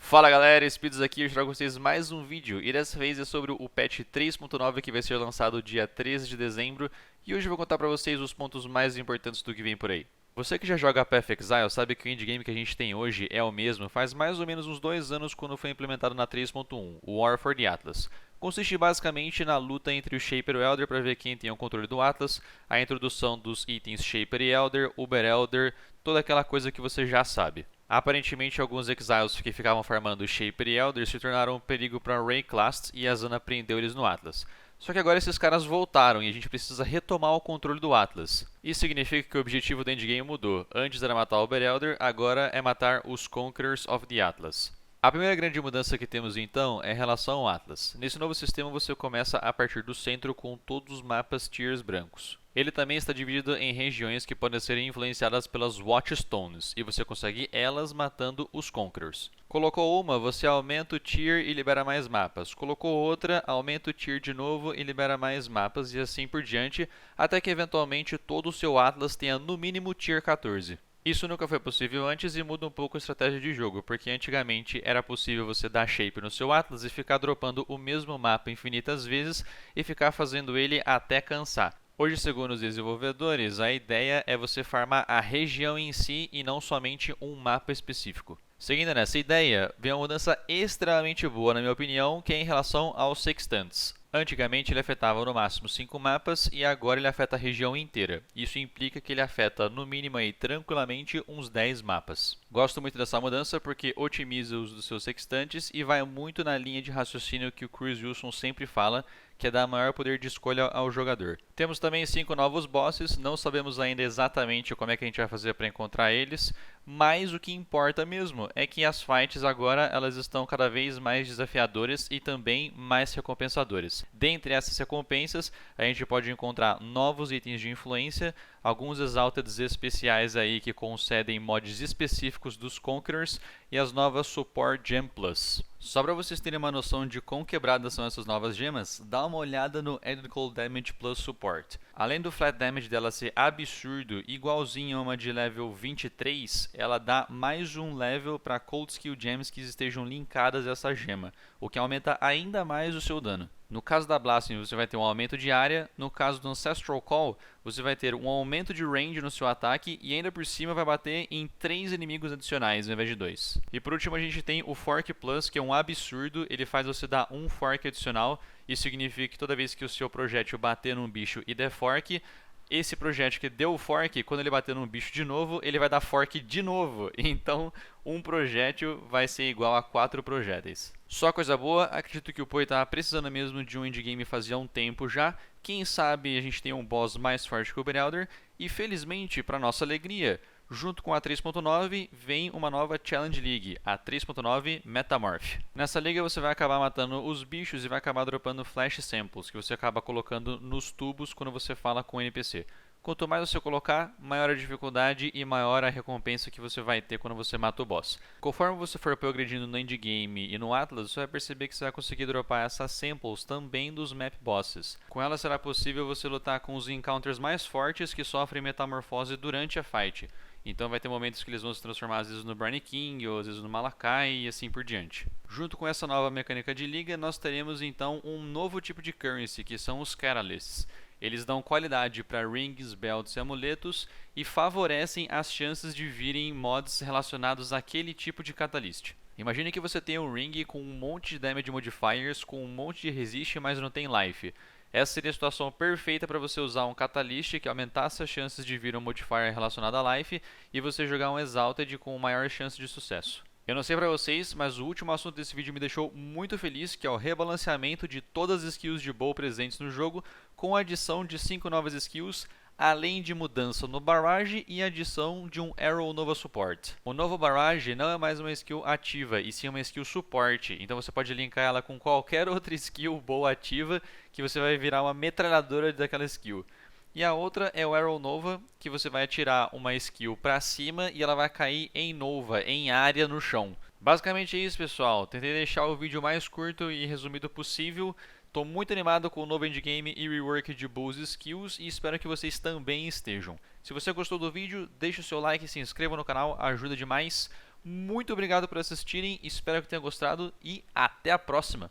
Fala galera, Speeds aqui, eu trago vocês mais um vídeo e dessa vez é sobre o patch 3.9 que vai ser lançado dia 13 de dezembro e hoje eu vou contar pra vocês os pontos mais importantes do que vem por aí. Você que já joga Path of Exile sabe que o endgame que a gente tem hoje é o mesmo faz mais ou menos uns 2 anos quando foi implementado na 3.1, o War for the Atlas. Consiste basicamente na luta entre o Shaper e o Elder para ver quem tem o controle do Atlas, a introdução dos itens Shaper e Elder, Uber Elder, toda aquela coisa que você já sabe. Aparentemente, alguns Exiles que ficavam farmando Shaper e Elder se tornaram um perigo para Rayclast e a Zana prendeu eles no Atlas. Só que agora esses caras voltaram e a gente precisa retomar o controle do Atlas. Isso significa que o objetivo do endgame mudou. Antes era matar o Uber Elder, agora é matar os Conquerors of the Atlas. A primeira grande mudança que temos então é em relação ao Atlas. Nesse novo sistema você começa a partir do centro com todos os mapas tiers brancos. Ele também está dividido em regiões que podem ser influenciadas pelas Watchstones, e você consegue elas matando os Conquerors. Colocou uma, você aumenta o tier e libera mais mapas. Colocou outra, aumenta o tier de novo e libera mais mapas, e assim por diante, até que eventualmente todo o seu Atlas tenha no mínimo tier 14. Isso nunca foi possível antes e muda um pouco a estratégia de jogo, porque antigamente era possível você dar shape no seu Atlas e ficar dropando o mesmo mapa infinitas vezes e ficar fazendo ele até cansar. Hoje, segundo os desenvolvedores, a ideia é você farmar a região em si e não somente um mapa específico. Seguindo nessa ideia, vem uma mudança extremamente boa, na minha opinião, que é em relação aos sextantes. Antigamente ele afetava no máximo 5 mapas e agora ele afeta a região inteira. Isso implica que ele afeta no mínimo aí tranquilamente uns 10 mapas. Gosto muito dessa mudança porque otimiza o uso dos seus sextantes e vai muito na linha de raciocínio que o Chris Wilson sempre fala, que é dar maior poder de escolha ao jogador. Temos também 5 novos bosses, não sabemos ainda exatamente como é que a gente vai fazer para encontrar eles, mas o que importa mesmo é que as fights agora elas estão cada vez mais desafiadoras e também mais recompensadoras. Dentre essas recompensas, a gente pode encontrar novos itens de influência, alguns Exalteds especiais aí que concedem mods específicos dos Conquerors e as novas Support Gem Plus. Só para vocês terem uma noção de quão quebradas são essas novas gemas, dá uma olhada no Edical Damage Plus Support. Além do Flat Damage dela ser absurdo, igualzinho a uma de level 23, ela dá mais um level para Cold Skill Gems que estejam linkadas a essa gema, o que aumenta ainda mais o seu dano. No caso da Blasphemy, você vai ter um aumento de área. No caso do Ancestral Call, você vai ter um aumento de range no seu ataque e ainda por cima vai bater em 3 inimigos adicionais ao invés de 2. E por último a gente tem o Fork Plus, que é um absurdo. Ele faz você dar um Fork adicional. Isso significa que toda vez que o seu projétil bater num bicho e der Fork, esse projétil que deu o fork, quando ele bater num bicho de novo, ele vai dar fork de novo. Então, um projétil vai ser igual a 4 projéteis. Só coisa boa, acredito que o Poi estava precisando mesmo de um endgame fazia um tempo já. Quem sabe a gente tem um boss mais forte que o Uber Elder. E felizmente, para nossa alegria, junto com a 3.9 vem uma nova Challenge League, a 3.9 Metamorph. Nessa liga você vai acabar matando os bichos e vai acabar dropando Flash Samples, que você acaba colocando nos tubos quando você fala com o NPC. Quanto mais você colocar, maior a dificuldade e maior a recompensa que você vai ter quando você mata o boss. Conforme você for progredindo no endgame e no Atlas, você vai perceber que você vai conseguir dropar essas samples também dos map bosses. Com elas será possível você lutar com os encounters mais fortes que sofrem metamorfose durante a fight. Então vai ter momentos que eles vão se transformar às vezes no Briny King ou às vezes no Malakai e assim por diante. Junto com essa nova mecânica de liga, nós teremos então um novo tipo de currency, que são os Catalysts. Eles dão qualidade para rings, belts e amuletos e favorecem as chances de virem mods relacionados àquele tipo de catalyst. Imagine que você tem um ring com um monte de damage modifiers, com um monte de resist, mas não tem life. Essa seria a situação perfeita para você usar um Catalyst que aumentasse as chances de vir um modifier relacionado a life e você jogar um Exalted com maior chance de sucesso. Eu não sei pra vocês, mas o último assunto desse vídeo me deixou muito feliz, que é o rebalanceamento de todas as skills de bow presentes no jogo, com a adição de 5 novas skills, além de mudança no Barrage e adição de um Arrow Nova Support. O novo Barrage não é mais uma skill ativa, e sim uma skill suporte, então você pode linkar ela com qualquer outra skill bow ativa, que você vai virar uma metralhadora daquela skill. E a outra é o Arrow Nova, que você vai atirar uma skill para cima e ela vai cair em Nova, em área no chão. Basicamente é isso, pessoal. Tentei deixar o vídeo mais curto e resumido possível. Estou muito animado com o novo endgame e rework de boas skills e espero que vocês também estejam. Se você gostou do vídeo, deixe o seu like e se inscreva no canal, ajuda demais. Muito obrigado por assistirem, espero que tenham gostado e até a próxima!